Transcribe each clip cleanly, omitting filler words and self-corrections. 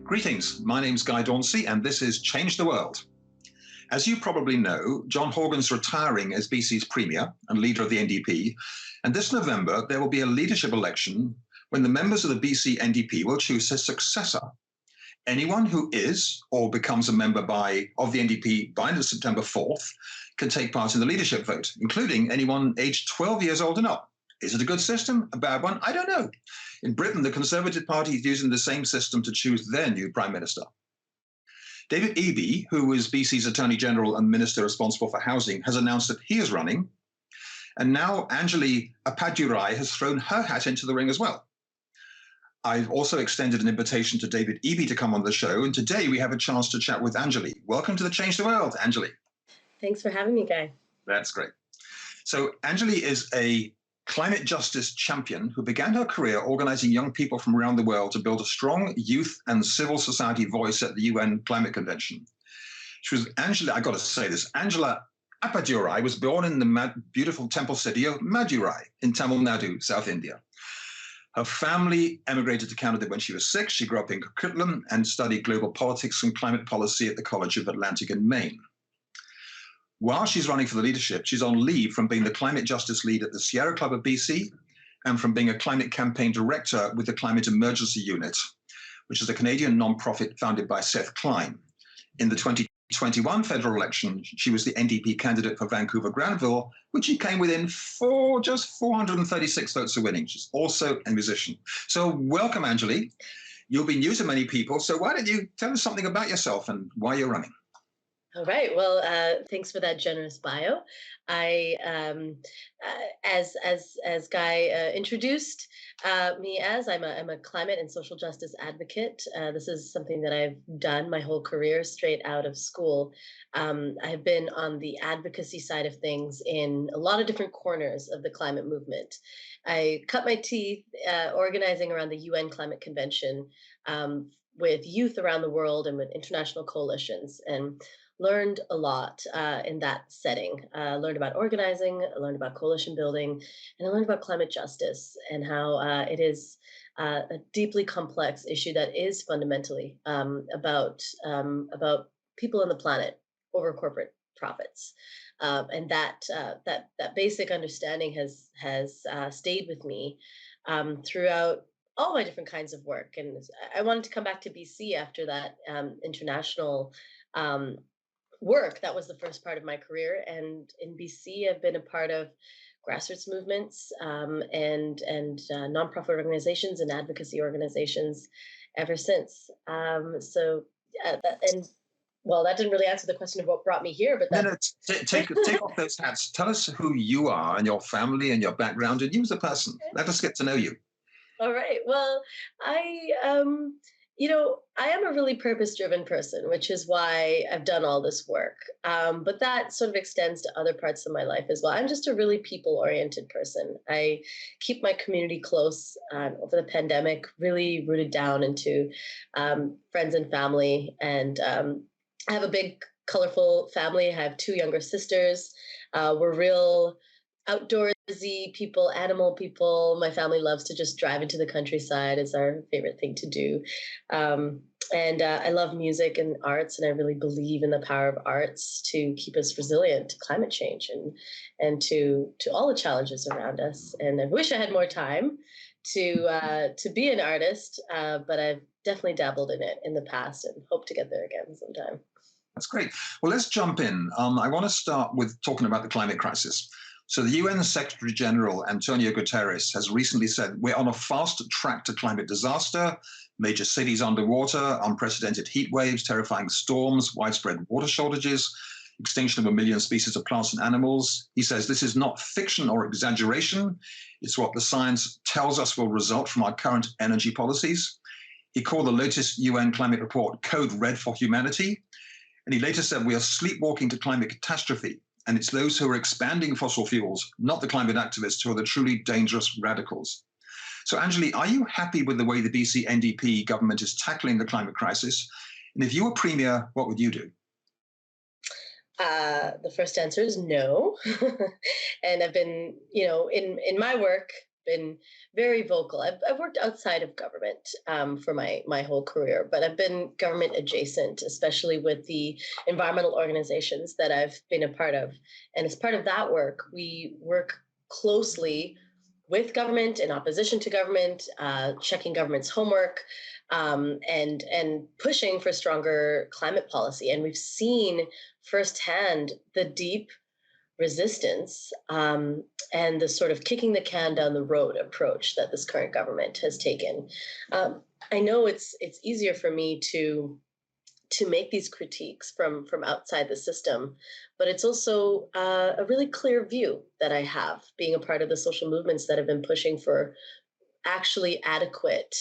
Greetings, my name's Guy Dauncey and this is Change the World. As you probably know, John Horgan's retiring as BC's Premier and leader of the NDP, and this November there will be a leadership election when the members of the BC NDP will choose his successor. Anyone who is or becomes a member of the NDP by September 4th can take part in the leadership vote, including anyone aged 12 years old and up. Is it a good system? A bad one? I don't know. In Britain, the Conservative Party is using the same system to choose their new Prime Minister. David Eby, who is BC's Attorney General and Minister responsible for housing, has announced that he is running. And now Anjali Appadurai has thrown her hat into the ring as well. I've also extended an invitation to David Eby to come on the show, and today we have a chance to chat with Anjali. Welcome to the Change the World, Anjali. Thanks for having me, Guy. That's great. So Anjali is a climate justice champion who began her career organizing young people from around the world to build a strong youth and civil society voice at the UN Climate Convention. She was I got to say this, Anjali Appadurai was born in the beautiful temple city of Madurai in Tamil Nadu, South India. Her family emigrated to Canada when she was 6. She grew up in Coquitlam and studied global politics and climate policy at the College of Atlantic and Maine. While she's running for the leadership, she's on leave from being the climate justice lead at the Sierra Club of BC and from being a climate campaign director with the Climate Emergency Unit, which is a Canadian nonprofit founded by Seth Klein. In the 2021 federal election, she was the NDP candidate for Vancouver Granville, which she came within just 436 votes of winning. She's also a musician. So welcome, Anjali. You'll be new to many people, so why don't you tell us something about yourself and why you're running? All right. Well, thanks for that generous bio. I, as Guy introduced me as, I'm a climate and social justice advocate. This is something that I've done my whole career straight out of school. I've been on the advocacy side of things in a lot of different corners of the climate movement. I cut my teeth organizing around the UN Climate Convention with youth around the world and with international coalitions, and learned a lot in that setting. Learned about organizing, I learned about coalition building, and I learned about climate justice and how it is a deeply complex issue that is fundamentally about people on the planet over corporate profits. And that basic understanding has stayed with me throughout all my different kinds of work. And I wanted to come back to BC after that international work. That was the first part of my career. And in BC, I've been a part of grassroots movements and nonprofit organizations and advocacy organizations ever since. That didn't really answer the question of what brought me here, but take off those hats. Tell us who you are and your family and your background and you as a person. Let us get to know you. All right. Well, I am a really purpose-driven person, which is why I've done all this work. But that sort of extends to other parts of my life as well. I'm just a really people-oriented person. I keep my community close. Over the pandemic, really rooted down into friends and family. And I have a big, colorful family. I have 2 younger sisters. We're real outdoorsy people, animal people. My family loves to just drive into the countryside. It's our favorite thing to do. And I love music and arts, and I really believe in the power of arts to keep us resilient to climate change and to all the challenges around us. And I wish I had more time to be an artist, but I've definitely dabbled in it in the past and hope to get there again sometime. That's great. Well, let's jump in. I want to start with talking about the climate crisis. So the UN Secretary General, Antonio Guterres, has recently said we're on a fast track to climate disaster, major cities underwater, unprecedented heat waves, terrifying storms, widespread water shortages, extinction of 1 million species of plants and animals. He says this is not fiction or exaggeration. It's what the science tells us will result from our current energy policies. He called the latest UN climate report Code Red for Humanity. And he later said we are sleepwalking to climate catastrophe. And it's those who are expanding fossil fuels, not the climate activists, who are the truly dangerous radicals. So, Anjali, are you happy with the way the BC NDP government is tackling the climate crisis? And if you were Premier, what would you do? The first answer is no. And I've been, in my work, been very vocal. I've worked outside of government for my whole career, but I've been government adjacent, especially with the environmental organizations that I've been a part of. And as part of that work, we work closely with government, in opposition to government, checking government's homework, and pushing for stronger climate policy. And we've seen firsthand the deep resistance and the sort of kicking the can down the road approach that this current government has taken. I know it's easier for me to make these critiques from outside the system, but it's also a really clear view that I have, being a part of the social movements that have been pushing for actually adequate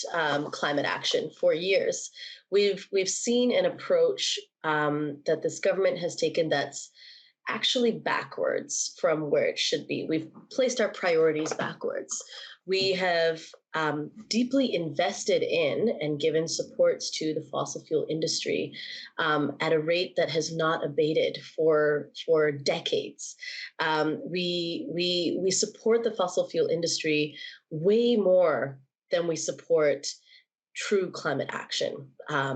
climate action for years. We've seen an approach that this government has taken that's actually backwards from where it should be. We've placed our priorities backwards. We have deeply invested in and given supports to the fossil fuel industry at a rate that has not abated for decades. We support the fossil fuel industry way more than we support true climate action,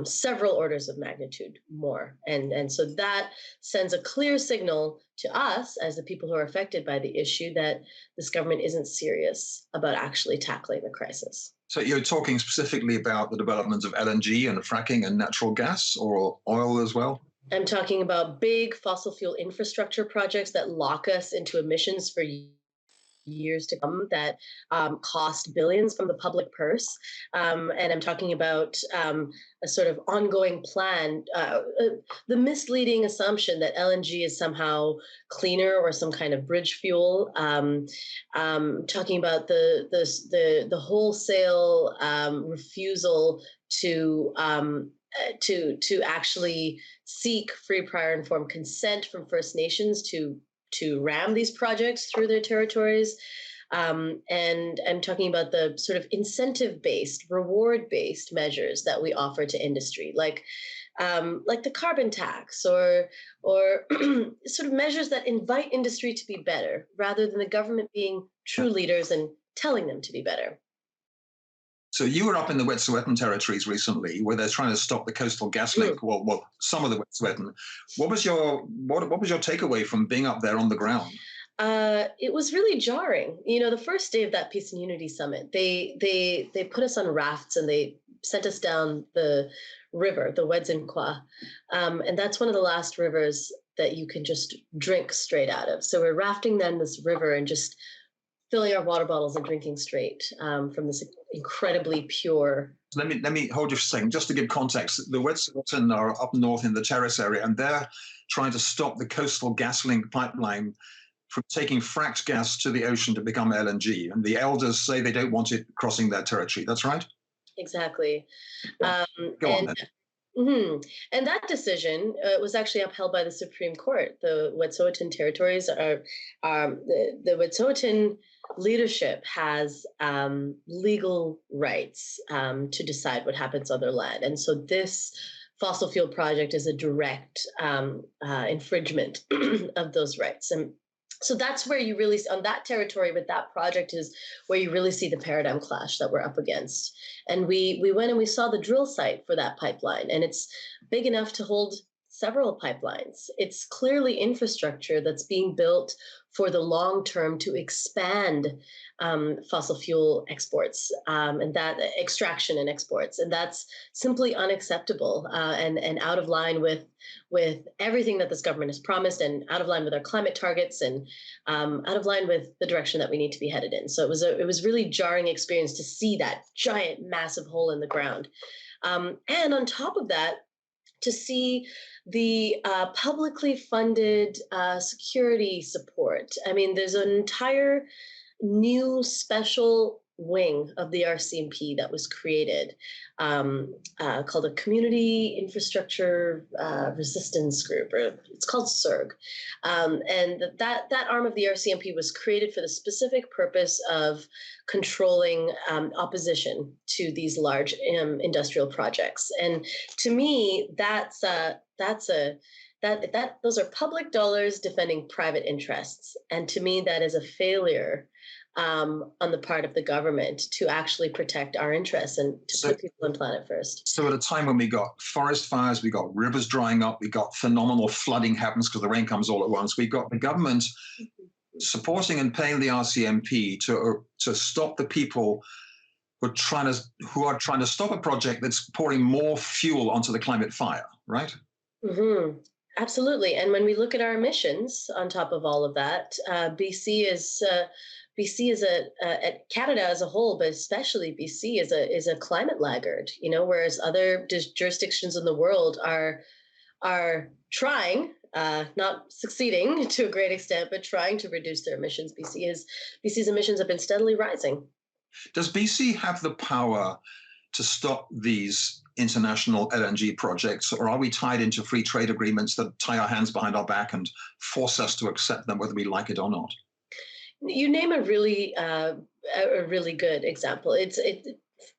several orders of magnitude more. And so that sends a clear signal to us as the people who are affected by the issue that this government isn't serious about actually tackling the crisis. So you're talking specifically about the development of LNG and fracking and natural gas or oil as well? I'm talking about big fossil fuel infrastructure projects that lock us into emissions for years to come, that cost billions from the public purse. And I'm talking about a sort of ongoing plan, the misleading assumption that LNG is somehow cleaner or some kind of bridge fuel. Talking about the wholesale refusal to actually seek free, prior, informed consent from First Nations to ram these projects through their territories. And I'm talking about the sort of incentive-based, reward-based measures that we offer to industry, like the carbon tax or sort of measures that invite industry to be better, rather than the government being true leaders and telling them to be better. So you were up in the Wet'suwet'en territories recently, where they're trying to stop the coastal gas link. Well, some of the Wet'suwet'en. What was your takeaway from being up there on the ground? It was really jarring. You know, the first day of that Peace and Unity Summit, they put us on rafts and they sent us down the river, the Wedzinqua, and that's one of the last rivers that you can just drink straight out of. So we're rafting down this river and just filling our water bottles and drinking straight from this incredibly pure. Let me hold you for a second, just to give context. The Wet'suwet'en are up north in the Terrace area, and they're trying to stop the coastal gas link pipeline from taking fracked gas to the ocean to become LNG. And the elders say they don't want it crossing their territory. That's right? Exactly. Go on then. Mm-hmm. And that decision was actually upheld by the Supreme Court. The Wet'suwet'en territories are the Wet'suwet'en leadership has legal rights to decide what happens on their land, and so this fossil fuel project is a direct infringement of those rights. And so that's where you really, on that territory with that project, is where you really see the paradigm clash that we're up against. And we went and we saw the drill site for that pipeline, and it's big enough to hold several pipelines. It's clearly infrastructure that's being built for the long term to expand fossil fuel exports and that extraction and exports, and that's simply unacceptable and out of line with everything that this government has promised, and out of line with our climate targets, and out of line with the direction that we need to be headed in. So it was really jarring experience to see that giant, massive hole in the ground, and on top of that, to see the publicly funded security support. I mean, there's an entire new special wing of the RCMP that was created called a Community Infrastructure Resistance Group, or it's called CIRG. And that arm of the RCMP was created for the specific purpose of controlling opposition to these large industrial projects. And to me, those are public dollars defending private interests. And to me, that is a failure on the part of the government to actually protect our interests and to So, put people on planet first. so at a time when we got forest fires, we got rivers drying up, we got phenomenal flooding happens because the rain comes all at once. We've got the government supporting and paying the RCMP to stop the people who are trying to stop a project that's pouring more fuel onto the climate fire, right? Mm-hmm. Absolutely. And when we look at our emissions on top of all of that, BC is at Canada as a whole, but especially BC is a climate laggard. Whereas other jurisdictions in the world are trying, not succeeding to a great extent, but trying to reduce their emissions. BC's emissions have been steadily rising. Does BC have the power to stop these international LNG projects, or are we tied into free trade agreements that tie our hands behind our back and force us to accept them whether we like it or not? You name a really good example.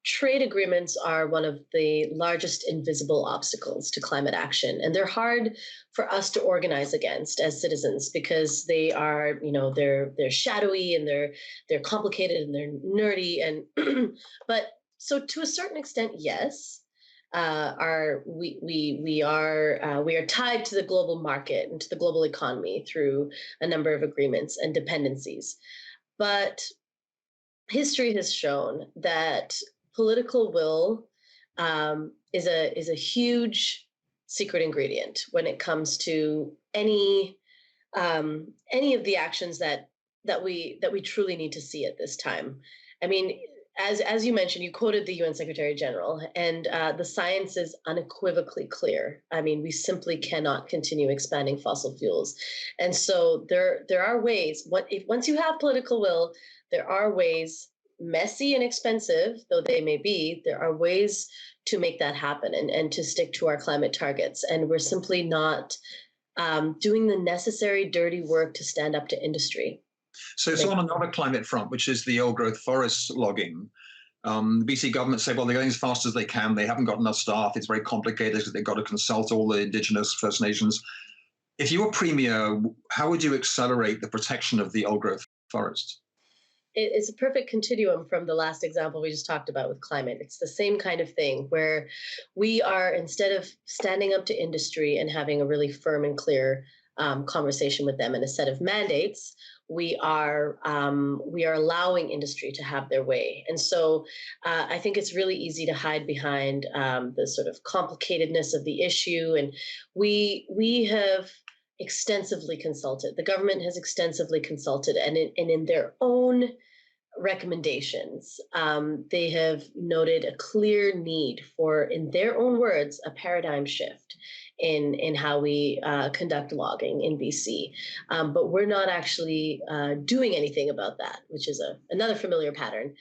Trade agreements are one of the largest invisible obstacles to climate action, and they're hard for us to organize against as citizens because they are, they're shadowy and they're complicated and they're nerdy but so to a certain extent, yes. We are tied to the global market and to the global economy through a number of agreements and dependencies. But history has shown that political will is a huge secret ingredient when it comes to any of the actions that we truly need to see at this time. I mean, as you mentioned, you quoted the UN Secretary General, and the science is unequivocally clear. I mean, we simply cannot continue expanding fossil fuels, and so there are ways. Once you have political will, there are ways, messy and expensive though they may be. There are ways to make that happen and to stick to our climate targets, and we're simply not doing the necessary dirty work to stand up to industry. So it's on another climate front, which is the old growth forest logging. The BC government say, well, they're going as fast as they can. They haven't got enough staff. It's very complicated because they've got to consult all the Indigenous First Nations. If you were Premier, how would you accelerate the protection of the old growth forests? It's a perfect continuum from the last example we just talked about with climate. It's the same kind of thing where we are, instead of standing up to industry and having a really firm and clear conversation with them and a set of mandates, we are allowing industry to have their way. And so I think it's really easy to hide behind the sort of complicatedness of the issue. And we have extensively consulted. The government has extensively consulted, and in their own recommendations, they have noted a clear need for, in their own words, a paradigm shift in how we conduct logging in BC. But we're not actually doing anything about that, which is another familiar pattern.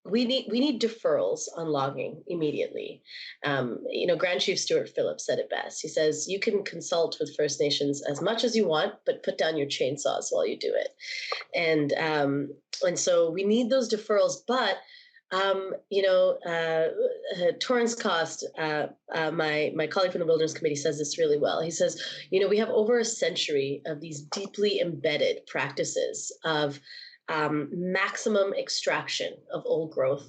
We need deferrals on logging immediately. Grand Chief Stuart Phillips said it best. He says, you can consult with First Nations as much as you want, but put down your chainsaws while you do it. And so we need those deferrals. But Torrance Cost, my colleague from the Wilderness Committee, says this really well. He says, we have over a century of these deeply embedded practices of maximum extraction of old growth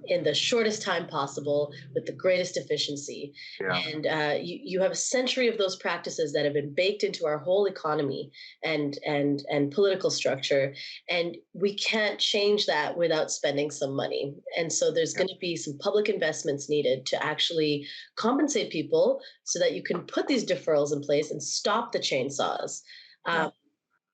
in the shortest time possible with the greatest efficiency. Yeah. And you have a century of those practices that have been baked into our whole economy and political structure. And we can't change that without spending some money. And so there's going to be some public investments needed to actually compensate people so that you can put these deferrals in place and stop the chainsaws.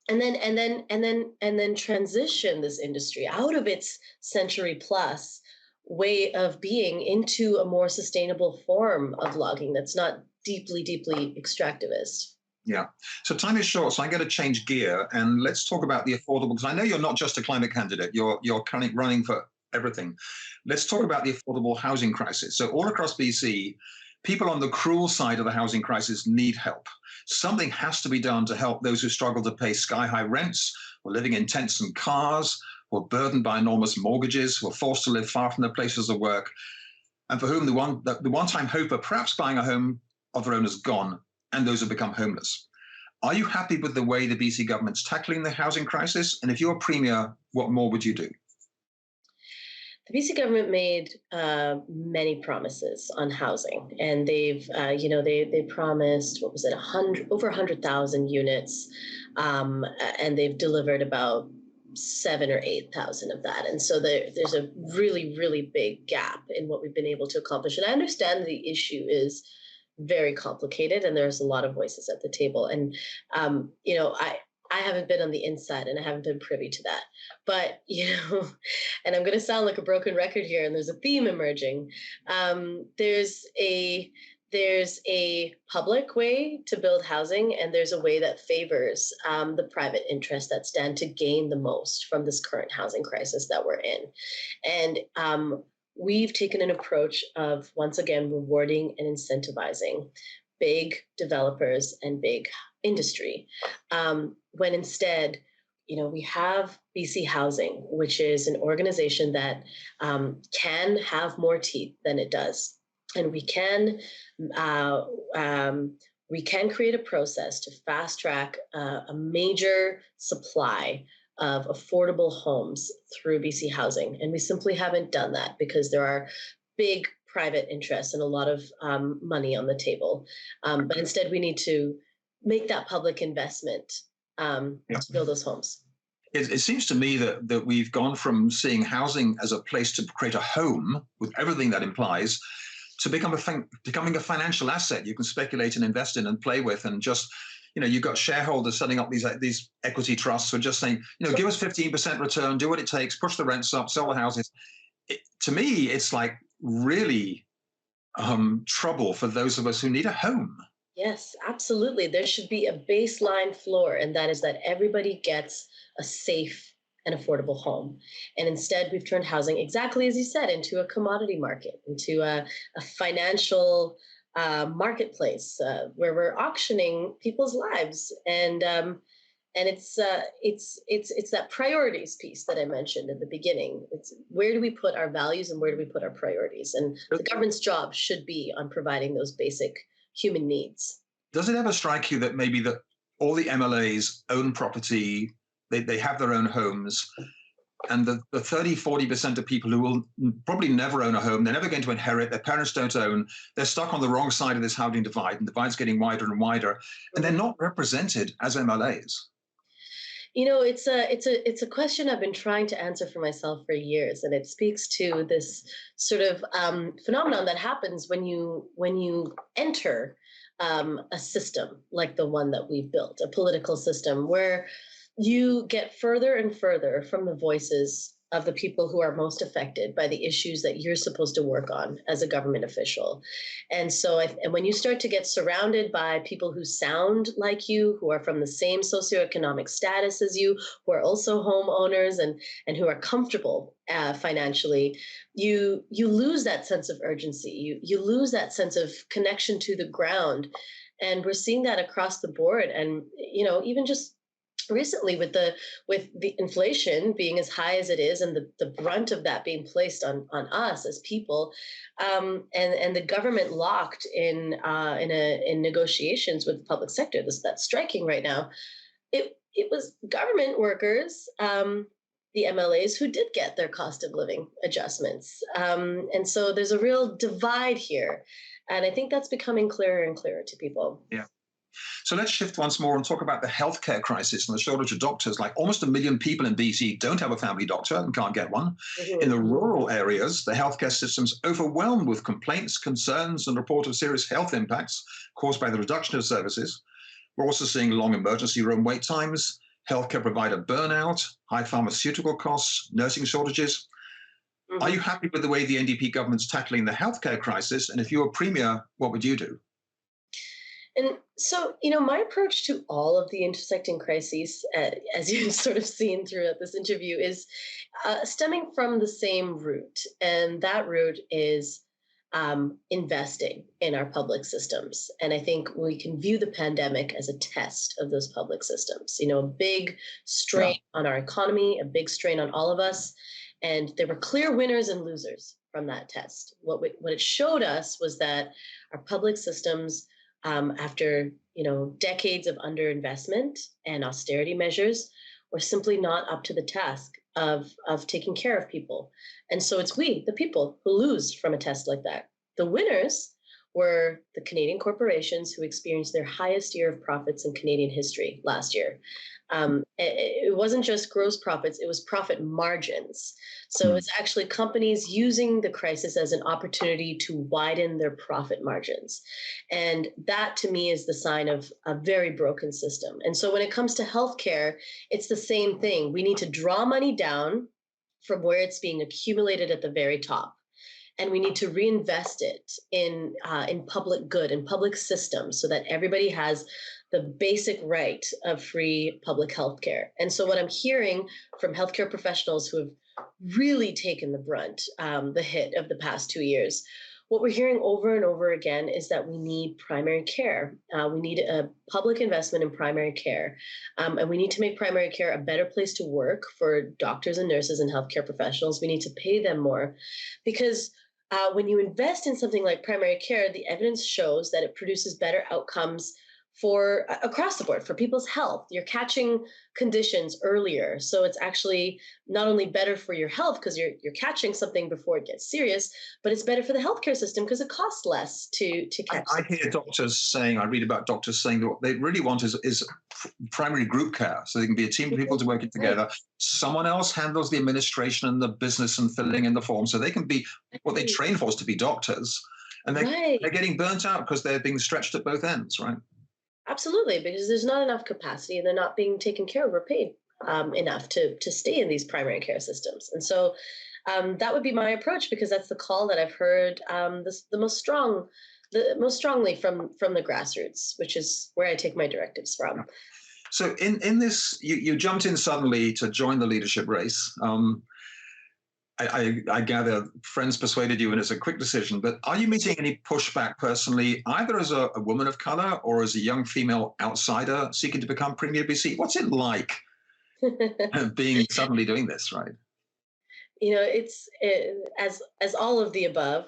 And then transition this industry out of its century plus way of being into a more sustainable form of logging that's not deeply extractivist. Yeah. So time is short, so I'm going to change gear and let's talk about the affordable, because I know you're not just a climate candidate, you're kind of running for everything. Let's talk about the affordable housing crisis. So all across BC, people on the cruel side of the housing crisis need help. Something has to be done to help those who struggle to pay sky-high rents, or living in tents and cars, who are burdened by enormous mortgages, who are forced to live far from their places of work, and for whom the one-time hope of perhaps buying a home of their own is gone, and those have become homeless. Are you happy with the way the BC government's tackling the housing crisis? And if you're Premier, what more would you do? The BC government made many promises on housing, and they promised, what was it, 100, over 100,000 units, and they've delivered about 7 or 8,000 of that. And so there's a really, really big gap in what we've been able to accomplish. And I understand the issue is very complicated, and there's a lot of voices at the table. And I haven't been on the inside, and I haven't been privy to that. But and I'm going to sound like a broken record here, and there's a theme emerging. There's a public way to build housing, and there's a way that favors the private interests that stand to gain the most from this current housing crisis that we're in. And we've taken an approach of, once again, rewarding and incentivizing big developers and big industry, when instead, we have BC Housing, which is an organization that can have more teeth than it does, and we can create a process to fast track a major supply of affordable homes through BC Housing, and we simply haven't done that because there are big private interests and a lot of money on the table. But instead, we need to make that public investment to build those homes. It seems to me that we've gone from seeing housing as a place to create a home with everything that implies to becoming a financial asset you can speculate and invest in and play with, and just you've got shareholders setting up these equity trusts who are just saying, give us 15% return, do what it takes, push the rents up, sell the houses. To me, it's like really trouble for those of us who need a home. Yes, absolutely. There should be a baseline floor, and that is that everybody gets a safe and affordable home. And instead, we've turned housing, exactly as you said, into a commodity market, into a financial marketplace where we're auctioning people's lives. And it's that priorities piece that I mentioned at the beginning. It's where do we put our values and where do we put our priorities? And the government's job should be on providing those basic human needs. Does it ever strike you that maybe that all the MLAs own property, they have their own homes, and the 30-40% of people who will probably never own a home, they're never going to inherit, their parents don't own, they're stuck on the wrong side of this housing divide, and the divide's getting wider and wider, and they're not represented as MLAs? It's a question I've been trying to answer for myself for years, and it speaks to this sort of phenomenon that happens when you enter a system like the one that we've built, a political system where you get further and further from the voices of the people who are most affected by the issues that you're supposed to work on as a government official. And so and when you start to get surrounded by people who sound like you, who are from the same socioeconomic status as you, who are also homeowners and who are comfortable financially, you lose that sense of urgency. You lose that sense of connection to the ground. And we're seeing that across the board. And, even just recently with the inflation being as high as it is, and the brunt of that being placed on us as people, and the government locked in negotiations with the public sector, that's striking right now. It was government workers, the MLAs, who did get their cost of living adjustments, and so there's a real divide here, and I think that's becoming clearer and clearer to people. Yeah. So let's shift once more and talk about the healthcare crisis and the shortage of doctors. Like almost 1 million people in BC don't have a family doctor and can't get one. In the rural areas, the healthcare system's overwhelmed with complaints, concerns, and report of serious health impacts caused by the reduction of services. We're also seeing long emergency room wait times, healthcare provider burnout, high pharmaceutical costs, nursing shortages. Are you happy with the way the NDP government's tackling the healthcare crisis? And if you were Premier, what would you do? And so, my approach to all of the intersecting crises, as you've sort of seen throughout this interview, is stemming from the same root. And that root is investing in our public systems. And I think we can view the pandemic as a test of those public systems, a big strain on our economy, a big strain on all of us. And there were clear winners and losers from that test. What it showed us was that our public systems after decades of underinvestment and austerity measures, were simply not up to the task of taking care of people. And so it's we, the people, who lose from a test like that. The winners were the Canadian corporations who experienced their highest year of profits in Canadian history last year. It wasn't just gross profits, it was profit margins. So it's actually companies using the crisis as an opportunity to widen their profit margins. And that to me is the sign of a very broken system. And so when it comes to healthcare, it's the same thing. We need to draw money down from where it's being accumulated at the very top, and we need to reinvest it in public good and public systems so that everybody has the basic right of free public health care. And so what I'm hearing from healthcare professionals who have really taken the brunt, the hit of the past 2 years, what we're hearing over and over again is that we need primary care. We need a public investment in primary care. And we need to make primary care a better place to work for doctors and nurses and healthcare professionals. We need to pay them more, because when you invest in something like primary care, the evidence shows that it produces better outcomes for across the board for people's health. You're catching conditions earlier, so it's actually not only better for your health because you're catching something before it gets serious, but it's better for the healthcare system because it costs less to catch. I hear doctors saying, I read about doctors saying that what they really want is primary group care, so they can be a team of people to working together. Someone else handles the administration and the business and filling in the form, so they can be what they train for is to be doctors, and they're getting burnt out because they're being stretched at both ends, right? Absolutely, because there's not enough capacity and they're not being taken care of or paid enough to stay in these primary care systems. And so that would be my approach, because that's the call that I've heard the most strongly from the grassroots, which is where I take my directives from. So in this, you jumped in suddenly to join the leadership race. I gather friends persuaded you and it's a quick decision, but are you meeting any pushback personally, either as a woman of color or as a young female outsider seeking to become Premier BC? What's it like being suddenly doing this, right? It's as all of the above.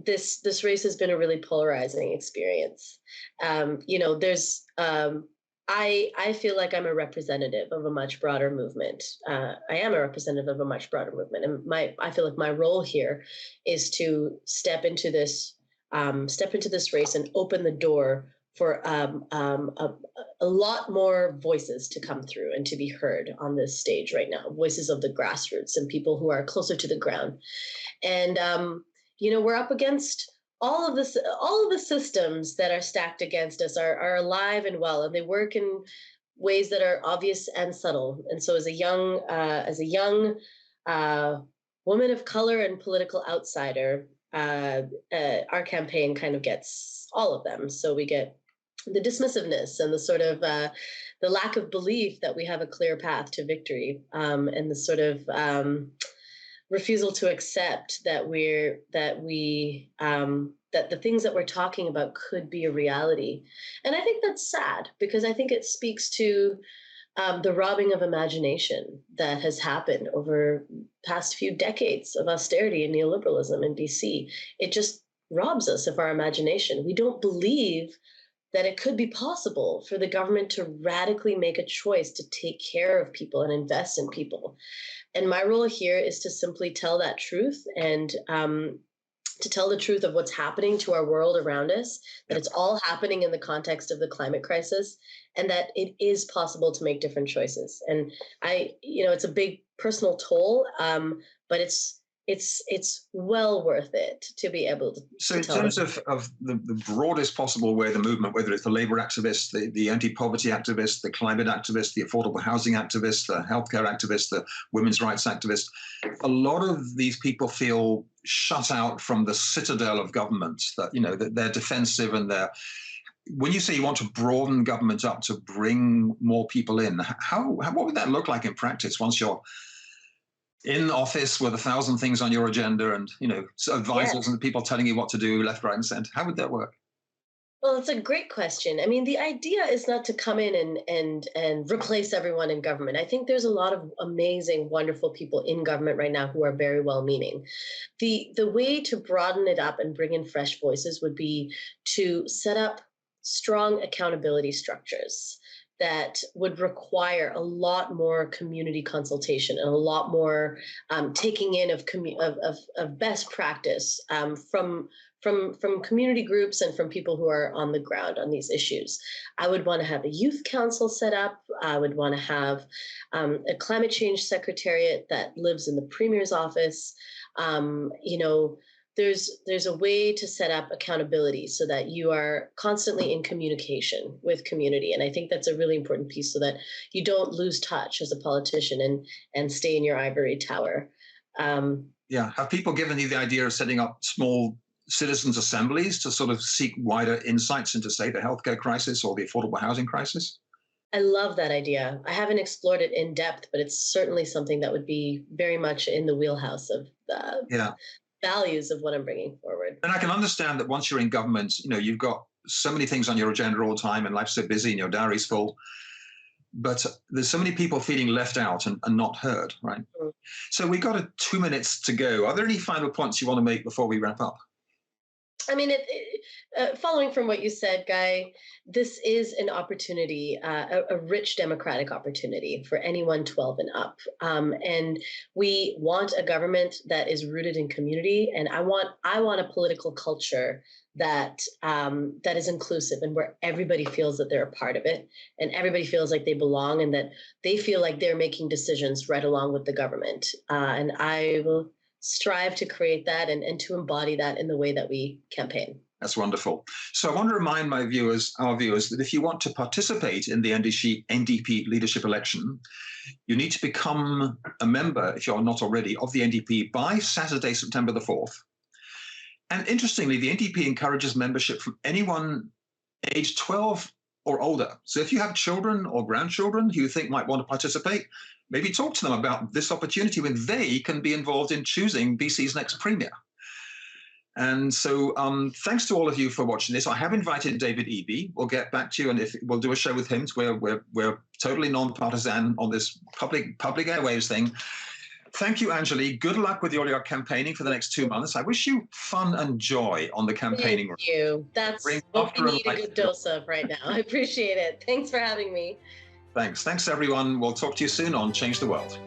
This race has been a really polarizing experience. There's I feel like I'm a representative of a much broader movement. I am a representative of a much broader movement, and I feel like my role here is to step into this race and open the door for a lot more voices to come through and to be heard on this stage right now. Voices of the grassroots and people who are closer to the ground, and we're up against all of the systems that are stacked against us are alive and well, and they work in ways that are obvious and subtle. And so as a young woman of color and political outsider, our campaign kind of gets all of them. So we get the dismissiveness and the sort of the lack of belief that we have a clear path to victory, and the sort of refusal to accept that that the things that we're talking about could be a reality. And I think that's sad, because I think it speaks to the robbing of imagination that has happened over past few decades of austerity and neoliberalism in BC. It just robs us of our imagination. We don't believe that it could be possible for the government to radically make a choice to take care of people and invest in people. And my role here is to simply tell that truth, and to tell the truth of what's happening to our world around us, that it's all happening in the context of the climate crisis, and that it is possible to make different choices. And it's a big personal toll, but it's well worth it to be able to. So in terms of the broadest possible way, the movement, whether it's the labor activists, the anti-poverty activists, the climate activists, the affordable housing activists, the healthcare activists, the women's rights activists, a lot of these people feel shut out from the citadel of government, that they're defensive, and when you say you want to broaden government up to bring more people in, what would that look like in practice once you're in office with 1,000 things on your agenda and, advisors and people telling you what to do left, right, and centre? How would that work? Well, it's a great question. I mean, the idea is not to come in and replace everyone in government. I think there's a lot of amazing, wonderful people in government right now who are very well meaning. The way to broaden it up and bring in fresh voices would be to set up strong accountability structures that would require a lot more community consultation and a lot more taking in of best practice from community groups and from people who are on the ground on these issues. I would want to have a youth council set up. I would want to have a climate change secretariat that lives in the premier's office. You know, there's a way to set up accountability so that you are constantly in communication with community, and I think that's a really important piece so that you don't lose touch as a politician and stay in your ivory tower. Yeah. Have people given you the idea of setting up small citizens' assemblies to sort of seek wider insights into, say, the healthcare crisis or the affordable housing crisis? I love that idea. I haven't explored it in depth, but it's certainly something that would be very much in the wheelhouse of Yeah. values of what I'm bringing forward. And I can understand that once you're in government, you've got so many things on your agenda all the time and life's so busy and your diary's full. But there's so many people feeling left out and not heard, right? Mm. So we've got 2 minutes to go. Are there any final points you want to make before we wrap up? I mean, following from what you said, Guy, this is an opportunity, a rich democratic opportunity for anyone 12 and up. And we want a government that is rooted in community, and I want a political culture that that is inclusive and where everybody feels that they're a part of it, and everybody feels like they belong, and that they feel like they're making decisions right along with the government. And I will strive to create that and to embody that in the way that we campaign. That's wonderful. So I want to remind our viewers, that if you want to participate in the NDP leadership election, you need to become a member, if you're not already, of the NDP by Saturday, September the 4th. And interestingly, the NDP encourages membership from anyone aged 12 or older. So if you have children or grandchildren who you think might want to participate, maybe talk to them about this opportunity when they can be involved in choosing BC's next premier. And so thanks to all of you for watching this. I have invited David Eby. We'll get back to you, and if we'll do a show with him where we're totally non-partisan on this public airwaves thing. Thank you, Anjali. Good luck with all your campaigning for the next 2 months. I wish you fun and joy on the campaigning. Thank you. That's what we need a good dose of right now. I appreciate it. Thanks for having me. Thanks, everyone. We'll talk to you soon on Change the World.